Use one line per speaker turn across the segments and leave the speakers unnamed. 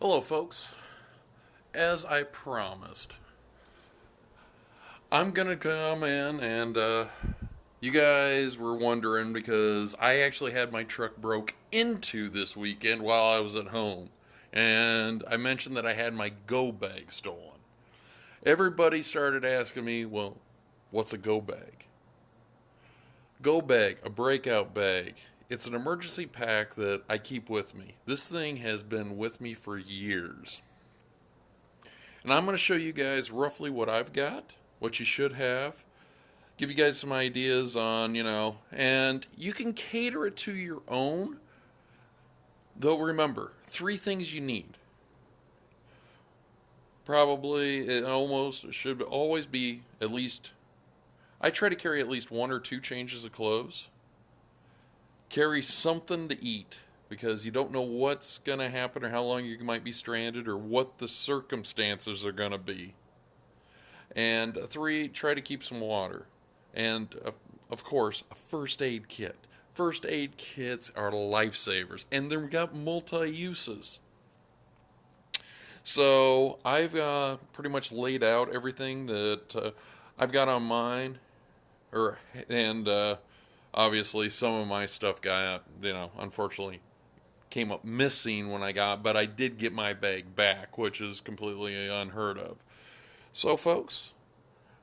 Hello, folks. As I promised, I'm gonna come in and you guys were wondering because I actually had my truck broke into this weekend while I was at home. And I mentioned that I had my go bag stolen. Everybody started asking me, well, what's a go bag? Go bag, a breakout bag. It's an emergency pack that I keep with me. This thing has been with me for years. And I'm going to show you guys roughly what I've got, what you should have, give you guys some ideas on, and you can cater it to your own. Though remember, three things you need. Probably, it almost should always be at least, I try to carry at least one or two changes of clothes. Carry something to eat because you don't know what's going to happen or how long you might be stranded or what the circumstances are going to be. And three, try to keep some water. And of course, a first aid kit. First aid kits are lifesavers, and they've got multi uses. So I've pretty much laid out everything that I've got on mine, and obviously some of my stuff got unfortunately came up missing when I got, but I did get my bag back, which is completely unheard of. So, folks,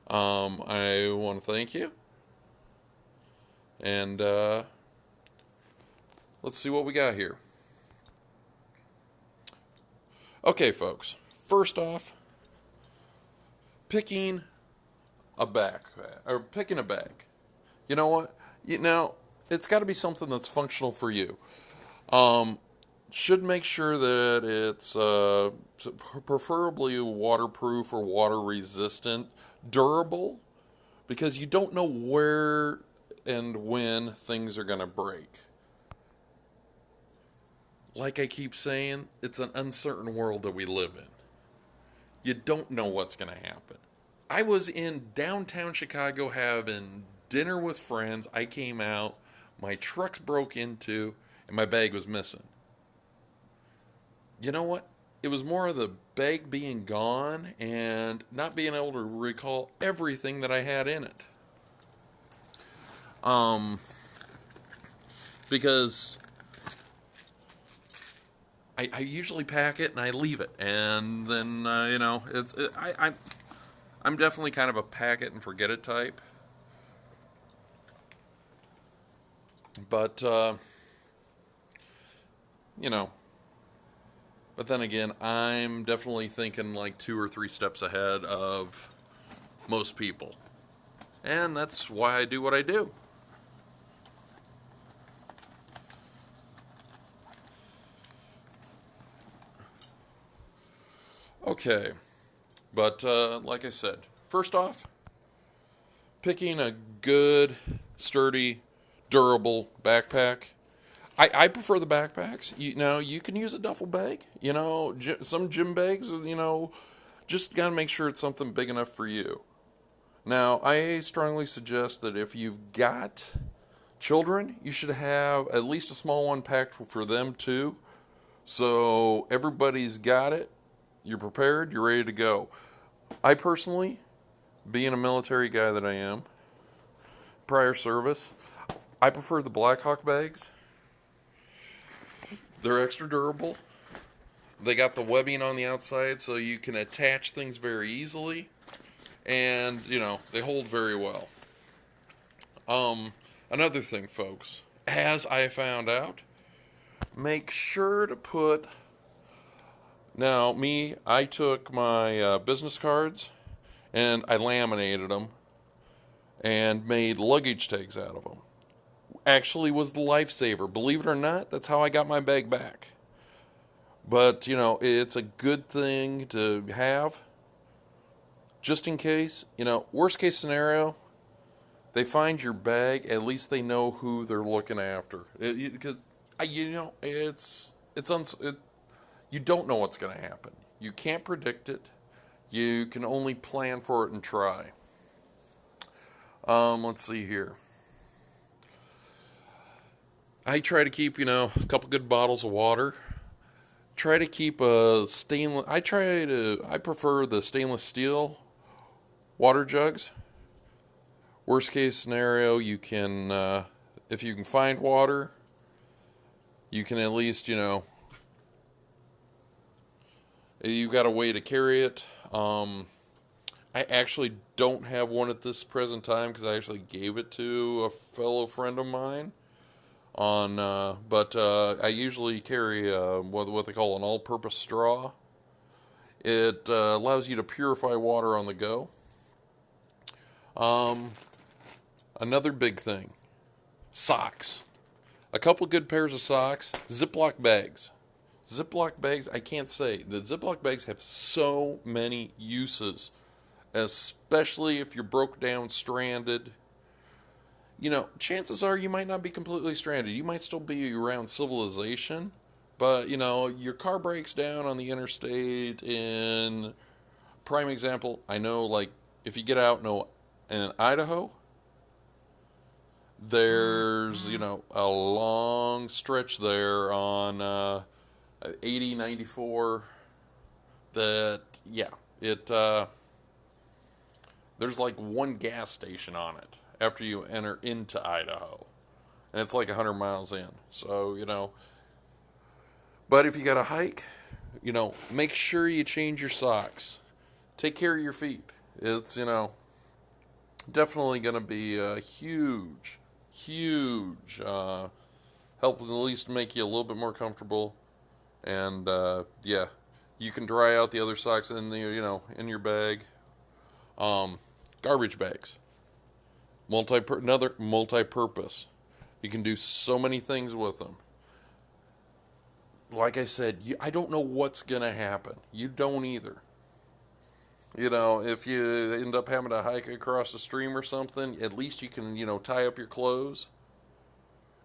I want to thank you, and let's see what we got here. Okay, folks. First off, picking a backpack or picking a bag. You know what? Now it's got to be something that's functional for you. Um, should make sure that it's preferably waterproof or water resistant, durable, because you don't know where and when things are going to break. Like I keep saying, it's an uncertain world that we live in. You don't know what's going to happen. I was in downtown Chicago having dinner with friends. I came out, my truck's broke into, and my bag was missing. You know what? It was more of the bag being gone and not being able to recall everything that I had in it. Um, because I usually pack it and I leave it, and then I'm definitely kind of a pack it and forget it type. But you know, but then again, I'm definitely thinking like two or three steps ahead of most people, and that's why I do what I do. Okay, but like I said, first off, picking a good, sturdy, durable backpack. I prefer the backpacks. You can use a duffel bag. Some gym bags. Just gotta make sure it's something big enough for you. Now, I strongly suggest that if you've got children, you should have at least a small one packed for them too. So everybody's got it. You're prepared. You're ready to go. I personally, being a military guy that I am, prior service, I prefer the Blackhawk bags. They're extra durable. They got the webbing on the outside so you can attach things very easily. And, they hold very well. Another thing, folks, as I found out, make sure to put. Now, I took my business cards and I laminated them and made luggage tags out of them. Actually was the lifesaver. Believe it or not, that's how I got my bag back. But, it's a good thing to have just in case. Worst case scenario, they find your bag, at least they know who they're looking after. Because, you don't know what's going to happen. You can't predict it. You can only plan for it and try. Let's see here. I try to keep, a couple good bottles of water. try to keep a stainless. I prefer the stainless steel water jugs. Worst case scenario, you can, if you can find water, you can at least, you've got a way to carry it. I actually don't have one at this present time because I actually gave it to a fellow friend of mine. But I usually carry what they call an all-purpose straw. It allows you to purify water on the go. Um, Another big thing, socks. A couple good pairs of socks, Ziploc bags. Ziploc bags, I can't say. The Ziploc bags have so many uses, especially if you're broke down, stranded. Chances are you might not be completely stranded. You might still be around civilization, but, your car breaks down on the interstate. In prime example, I know, like, if you get out in Idaho, there's, a long stretch there on 80, 94 that, yeah, there's like one gas station on it after you enter into Idaho. And it's like 100 miles in. So, but if you got to hike, make sure you change your socks. Take care of your feet. It's, definitely going to be a huge, huge help, at least make you a little bit more comfortable. And, yeah, you can dry out the other socks in in your bag. Garbage bags. Another multi-purpose. You can do so many things with them. Like I said, I don't know what's going to happen. You don't either. If you end up having to hike across a stream or something, at least you can, tie up your clothes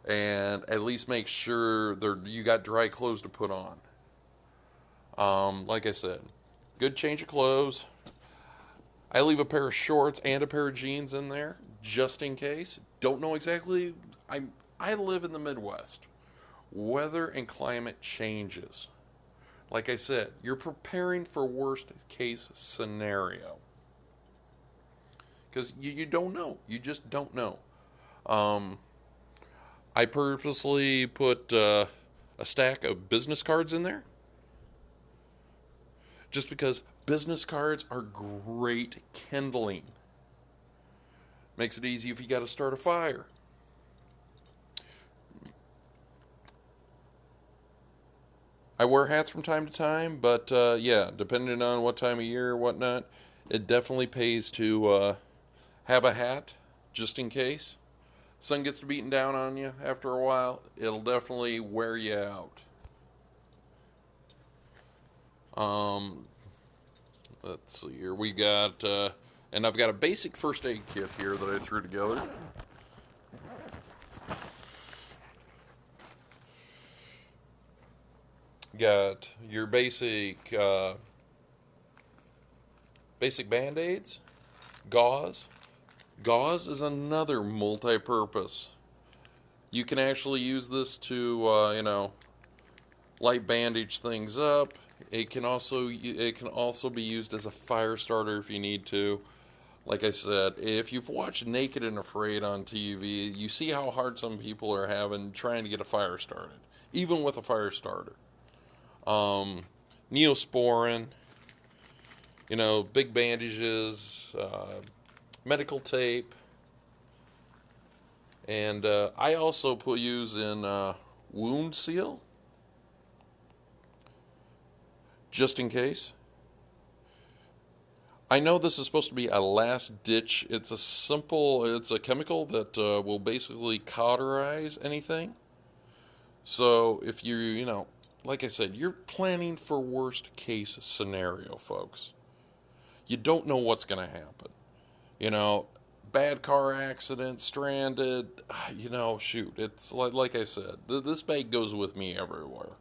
and at least make sure you got dry clothes to put on. Like I said, good change of clothes. I leave a pair of shorts and a pair of jeans in there just in case. Don't know exactly. I live in the Midwest. Weather and climate changes. Like I said, you're preparing for worst case scenario. Because you don't know. You just don't know. I purposely put a stack of business cards in there. Just because business cards are great kindling. Makes it easy if you got to start a fire. I wear hats from time to time, but yeah, depending on what time of year or whatnot, it definitely pays to have a hat just in case. Sun gets to beating down on you after a while, it'll definitely wear you out. Let's see here. We got, and I've got a basic first aid kit here that I threw together. Got your basic Band-Aids, gauze. Gauze is another multi-purpose. You can actually use this to, light bandage things up. It can also be used as a fire starter if you need to. Like I said, if you've watched Naked and Afraid on TV, you see how hard some people are having trying to get a fire started, even with a fire starter. Neosporin, big bandages, medical tape, and I also use in wound seal, just in case. I know this is supposed to be a last ditch. It's a chemical that will basically cauterize anything. So if like I said, you're planning for worst case scenario, folks. You don't know what's going to happen. Bad car accident, stranded, shoot. It's like I said, this bag goes with me everywhere.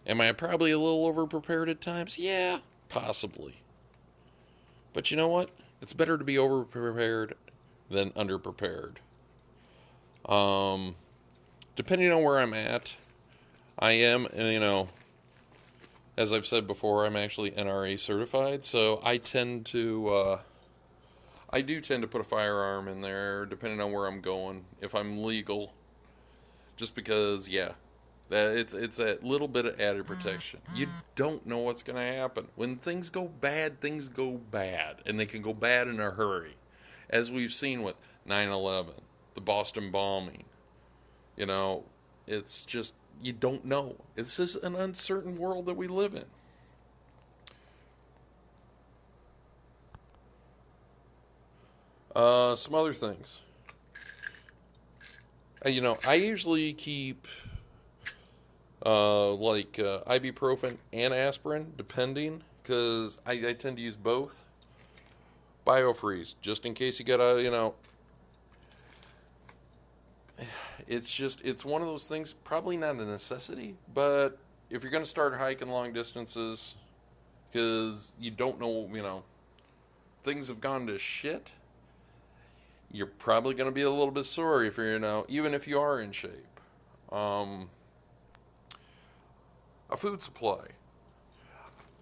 Am I probably a little over-prepared at times? Yeah, possibly. But you know what? It's better to be over-prepared than under-prepared. Depending on where I'm at, I am, as I've said before, I'm actually NRA certified, so I do tend to put a firearm in there, depending on where I'm going, if I'm legal, just because, yeah, that it's that little bit of added protection. You don't know what's going to happen when things go bad, and they can go bad in a hurry, as we've seen with 9/11, the Boston bombing. You know, it's just you don't know. It's just an uncertain world that we live in. Some other things. I usually keep ibuprofen and aspirin, depending, because I tend to use both. Biofreeze, just in case you gotta, it's one of those things, probably not a necessity, but if you're gonna start hiking long distances, because you don't know, things have gone to shit, you're probably gonna be a little bit sore if you're, even if you are in shape. Um, a food supply.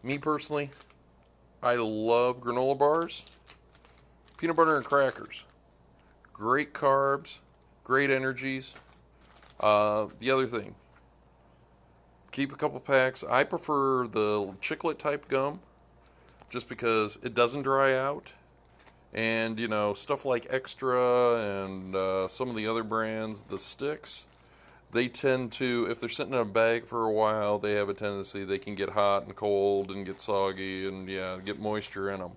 Me personally, I love granola bars, peanut butter and crackers. Great carbs, great energies. The other thing, keep a couple packs. I prefer the chiclet type gum just because it doesn't dry out. And, stuff like Extra and some of the other brands, the sticks, they tend to, if they're sitting in a bag for a while, they have a tendency, they can get hot and cold and get soggy and, yeah, get moisture in them.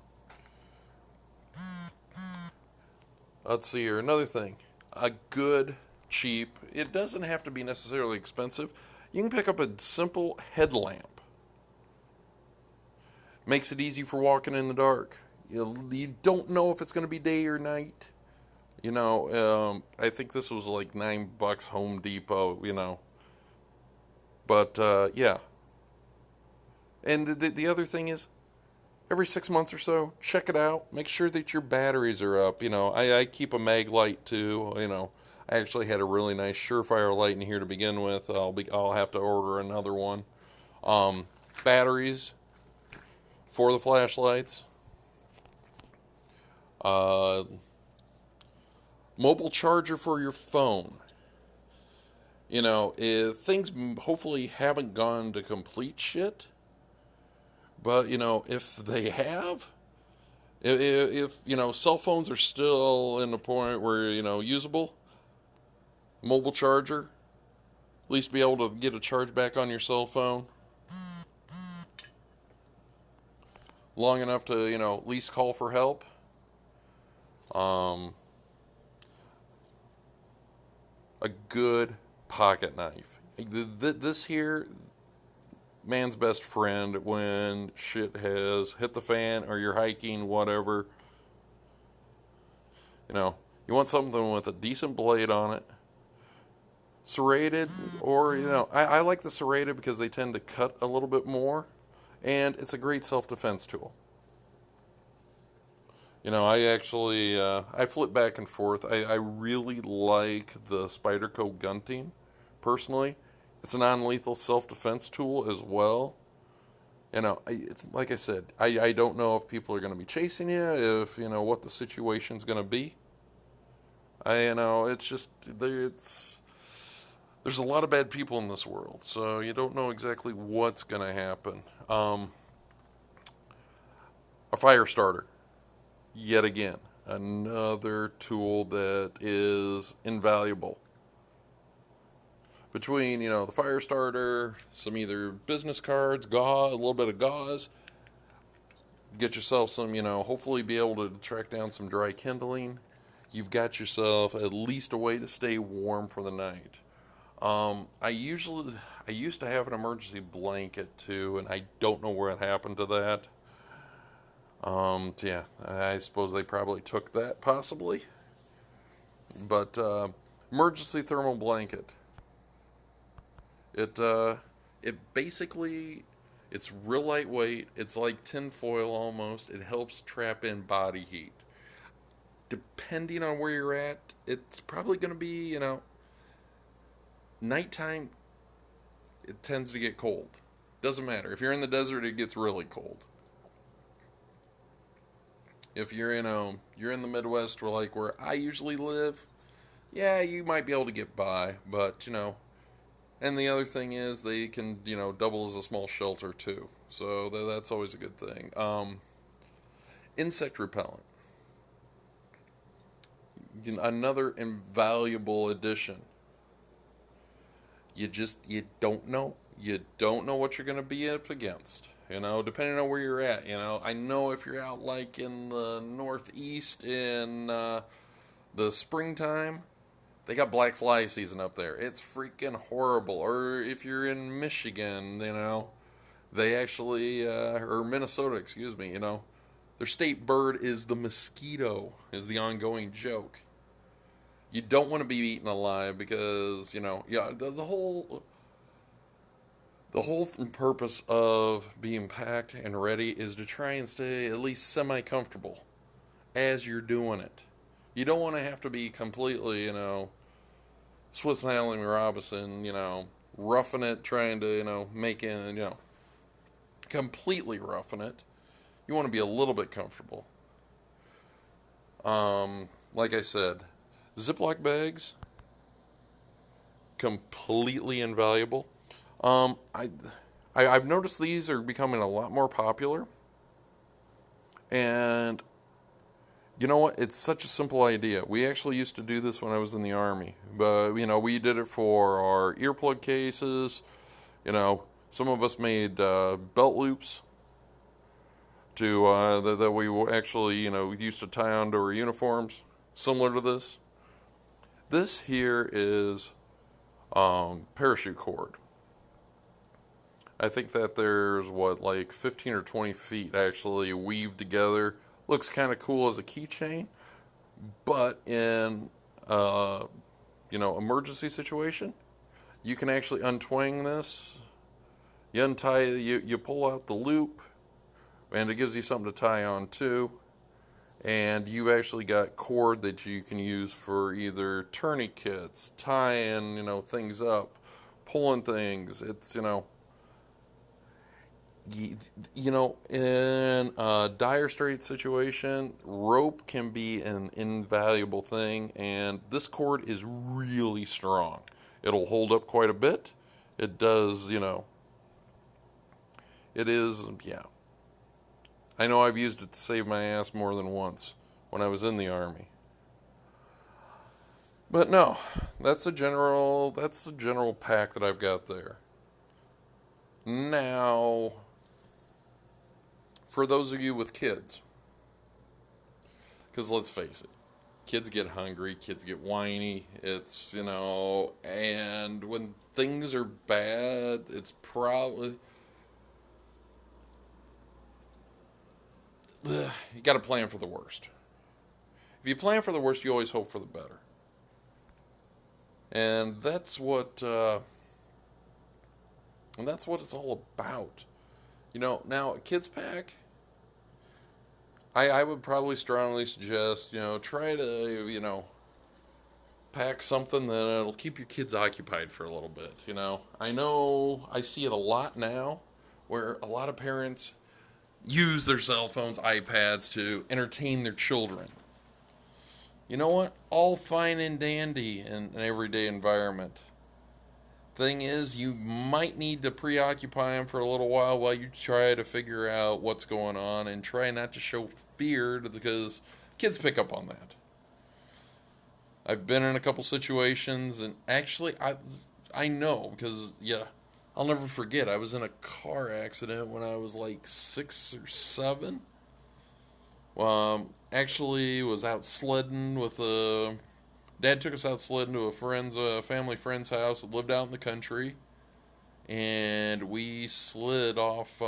Let's see here. Another thing. A good, cheap, it doesn't have to be necessarily expensive. You can pick up a simple headlamp. Makes it easy for walking in the dark. You don't know if it's going to be day or night. I think this was like $9 Home Depot. But yeah. And the other thing is, every 6 months or so, check it out. Make sure that your batteries are up. I keep a mag light too. I actually had a really nice Surefire light in here to begin with. I'll have to order another one. Um, Batteries for the flashlights. Uh, Mobile charger for your phone. If things hopefully haven't gone to complete shit, but if they have, if cell phones are still in the point where usable, mobile charger, at least be able to get a charge back on your cell phone long enough to at least call for help. Um, a good pocket knife. This here, man's best friend when shit has hit the fan or you're hiking, whatever. You want something with a decent blade on it. Serrated, or, I like the serrated because they tend to cut a little bit more, and it's a great self defense tool. I flip back and forth. I really like the Spyderco gunting, personally. It's a non lethal self defense tool as well. Like I said, I don't know if people are going to be chasing you, if, what the situation's going to be. It's just, there's a lot of bad people in this world, so you don't know exactly what's going to happen. A fire starter, yet again, another tool that is invaluable. Between, the fire starter, some either business cards, gauze, a little bit of gauze, get yourself some, hopefully be able to track down some dry kindling. You've got yourself at least a way to stay warm for the night. I used to have an emergency blanket too, and I don't know what happened to that. Yeah, I suppose they probably took that, possibly. But emergency thermal blanket. It it basically, it's real lightweight. It's like tin foil almost. It helps trap in body heat. Depending on where you're at, it's probably going to be nighttime. it tends to get cold. Doesn't matter. If you're in the desert, it gets really cold. If you're in the Midwest, where I usually live, yeah, you might be able to get by, but and the other thing is they can, double as a small shelter too. So that's always a good thing. Insect repellent, another invaluable addition. You don't know. You don't know what you're going to be up against. Depending on where you're at. I know if you're out like in the Northeast in the springtime, they got black fly season up there. It's freaking horrible. Or if you're in Michigan, they actually, or Minnesota, excuse me, their state bird is the mosquito, is the ongoing joke. You don't want to be eaten alive because, yeah, the whole purpose of being packed and ready is to try and stay at least semi-comfortable as you're doing it. You don't want to have to be completely, Swiss Natalie Robinson, roughing it, trying to, make it, completely roughing it. You want to be a little bit comfortable. Like I said, Ziploc bags, completely invaluable. I've noticed these are becoming a lot more popular. And you know what? It's such a simple idea. We actually used to do this when I was in the Army. But, we did it for our earplug cases. Some of us made belt loops that we actually, used to tie onto our uniforms, similar to this. This here is parachute cord. I think that there's 15 or 20 feet actually weaved together. Looks kind of cool as a keychain, but in emergency situation, you can actually untwang this. You untie, you pull out the loop, and it gives you something to tie on too. And you actually got cord that you can use for either tourniquets, tying, things up, pulling things. It's, in a dire straits situation, rope can be an invaluable thing, and this cord is really strong. It'll hold up quite a bit. It does, it is, yeah. I know I've used it to save my ass more than once when I was in the Army. But no, that's a general pack that I've got there. Now, for those of you with kids, because let's face it, kids get hungry, kids get whiny, it's, and when things are bad, it's probably, you got to plan for the worst. If you plan for the worst, you always hope for the better. And that's what it's all about. Now a kids pack, I would probably strongly suggest, try to, pack something that'll keep your kids occupied for a little bit, I know I see it a lot now where a lot of parents use their cell phones, iPads to entertain their children. You know what? All fine and dandy in an everyday environment. Thing is, you might need to preoccupy them for a little while you try to figure out what's going on and try not to show fear because kids pick up on that. I've been in a couple situations, and actually, I know because, yeah, I'll never forget. I was in a car accident when I was like 6 or 7. Actually, was out sledding with a. Dad took us out sledding to a family friend's house that lived out in the country, and we slid off.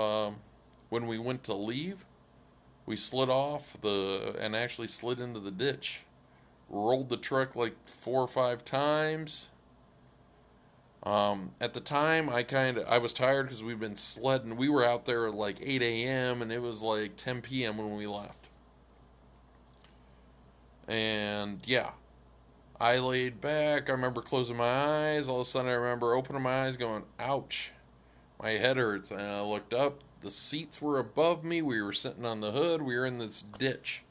When we went to leave, we slid off and actually slid into the ditch. Rolled the truck like 4 or 5 times. At the time, I was tired because we'd been sledding. We were out there at like 8 a.m. and it was like 10 p.m. when we left. And yeah, I laid back. I remember closing my eyes. All of a sudden, I remember opening my eyes going, ouch, my head hurts. And I looked up. The seats were above me. We were sitting on the hood. We were in this ditch.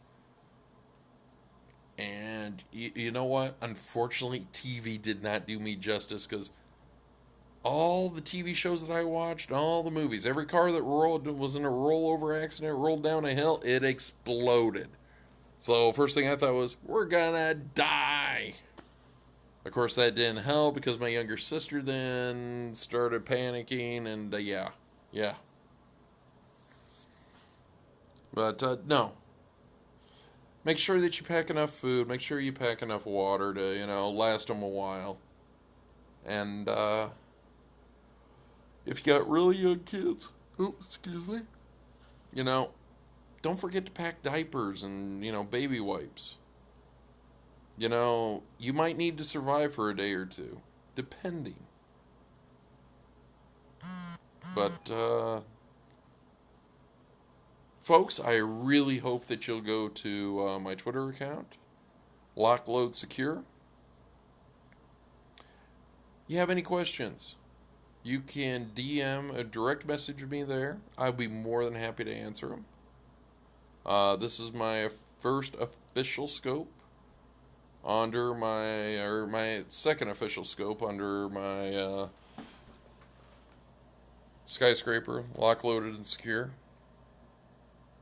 And you know what? Unfortunately, TV did not do me justice because all the TV shows that I watched, all the movies, every car that was in a rollover accident, rolled down a hill, it exploded. So first thing I thought was, we're gonna die. Of course, that didn't help because my younger sister then started panicking, and yeah. But no, make sure that you pack enough food. Make sure you pack enough water to last them a while. And if you got really young kids, oh excuse me, you know, don't forget to pack diapers and baby wipes. You might need to survive for a day or two, depending. But, folks, I really hope that you'll go to my Twitter account, Lock, Load, Secure. You have any questions, you can DM a direct message me there. I'll be more than happy to answer them. This is my first official scope under my second official scope under my skyscraper, lock, loaded, and secure.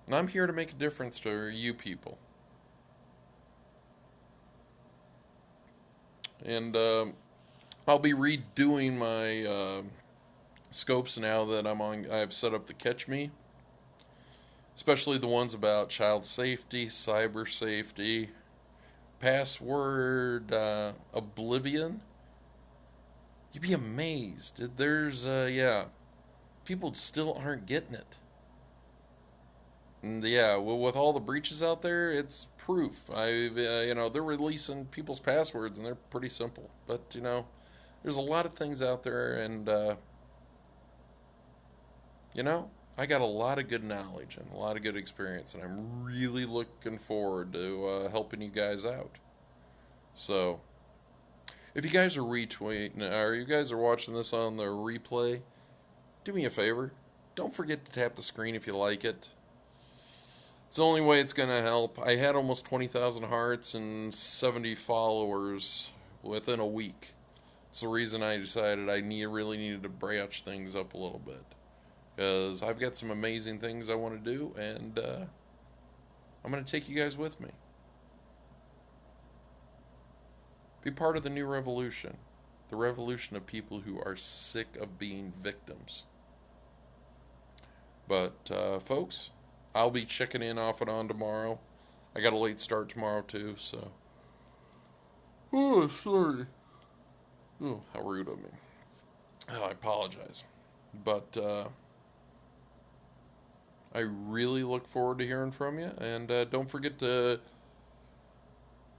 And I'm here to make a difference to you people. And I'll be redoing my scopes now that I've set up the Catch Me, especially the ones about child safety, cyber safety, password oblivion. You'd be amazed. There's people still aren't getting it. And with all the breaches out there, it's proof. They're releasing people's passwords and they're pretty simple. But there's a lot of things out there, and I got a lot of good knowledge and a lot of good experience, and I'm really looking forward to helping you guys out. So, if you guys are retweeting, or you guys are watching this on the replay, do me a favor. Don't forget to tap the screen if you like it. It's the only way it's going to help. I had almost 20,000 hearts and 70 followers within a week. It's the reason I decided I really needed to branch things up a little bit. Because I've got some amazing things I want to do, and I'm going to take you guys with me. Be part of the new revolution. The revolution of people who are sick of being victims. But, folks, I'll be checking in off and on tomorrow. I got a late start tomorrow, too, so. Oh, sorry. Oh, how rude of me. Oh, I apologize. But, I really look forward to hearing from you. And don't forget to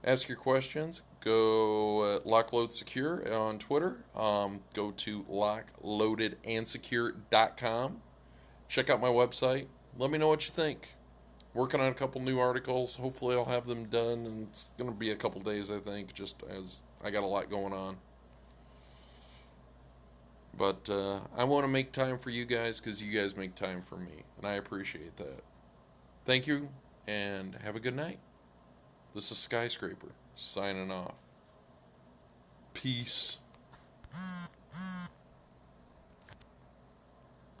ask your questions. Go Lock, Load, Secure on Twitter. Go to lockloadedandsecure.com. Check out my website. Let me know what you think. Working on a couple new articles. Hopefully I'll have them done. And it's going to be a couple days, I think, just as I got a lot going on. But I want to make time for you guys because you guys make time for me. And I appreciate that. Thank you, and have a good night. This is Skyscraper, signing off. Peace.